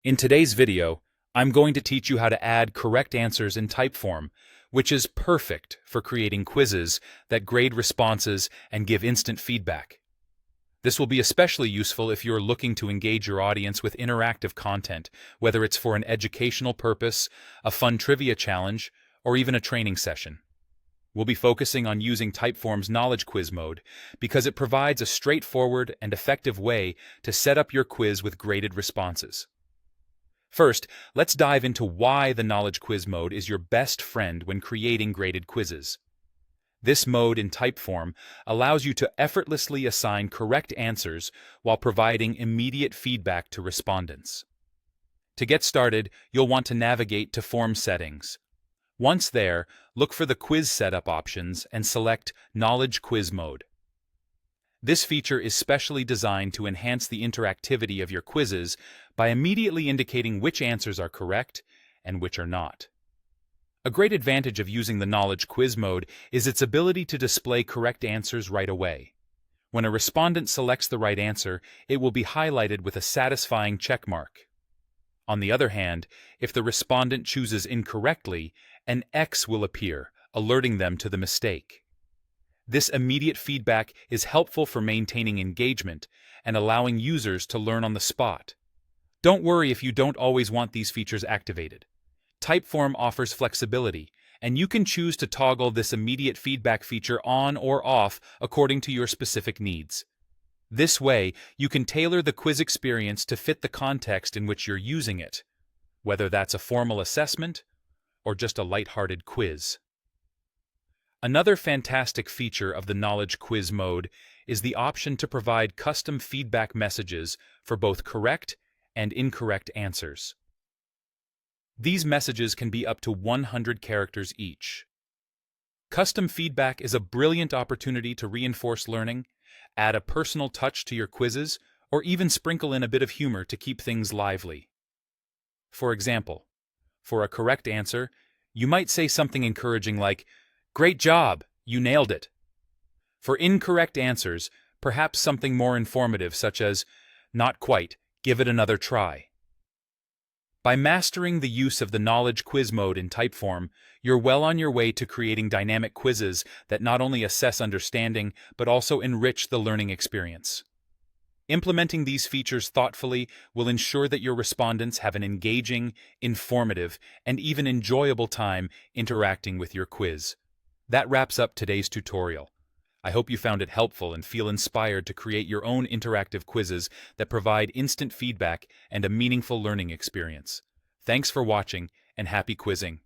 In today's video, I'm going to teach you how to add correct answers in Typeform, which is perfect for creating quizzes that grade responses and give instant feedback. This will be especially useful if you're looking to engage your audience with interactive content, whether it's for an educational purpose, a fun trivia challenge, or even a training session. We'll be focusing on using Typeform's knowledge quiz mode because it provides a straightforward and effective way to set up your quiz with graded responses. First, let's dive into why the knowledge quiz mode is your best friend when creating graded quizzes. This mode in Typeform allows you to effortlessly assign correct answers while providing immediate feedback to respondents. To get started, you'll want to navigate to Form Settings. Once there, look for the Quiz Setup options and select Knowledge Quiz Mode. This feature is specially designed to enhance the interactivity of your quizzes by immediately indicating which answers are correct and which are not. A great advantage of using the Knowledge Quiz mode is its ability to display correct answers right away. When a respondent selects the right answer, it will be highlighted with a satisfying check mark. On the other hand, if the respondent chooses incorrectly, an X will appear, alerting them to the mistake. This immediate feedback is helpful for maintaining engagement and allowing users to learn on the spot. Don't worry if you don't always want these features activated. Typeform offers flexibility, and you can choose to toggle this immediate feedback feature on or off according to your specific needs. This way, you can tailor the quiz experience to fit the context in which you're using it, whether that's a formal assessment or just a lighthearted quiz. Another fantastic feature of the Knowledge Quiz mode is the option to provide custom feedback messages for both correct and incorrect answers. These messages can be up to 100 characters each. Custom feedback is a brilliant opportunity to reinforce learning, add a personal touch to your quizzes, or even sprinkle in a bit of humor to keep things lively. For example, for a correct answer, you might say something encouraging like, "Great job, you nailed it." For incorrect answers, perhaps something more informative such as, "Not quite, give it another try." By mastering the use of the Knowledge Quiz mode in Typeform, you're well on your way to creating dynamic quizzes that not only assess understanding but also enrich the learning experience. Implementing these features thoughtfully will ensure that your respondents have an engaging, informative, and even enjoyable time interacting with your quiz. That wraps up today's tutorial. I hope you found it helpful and feel inspired to create your own interactive quizzes that provide instant feedback and a meaningful learning experience. Thanks for watching, and happy quizzing!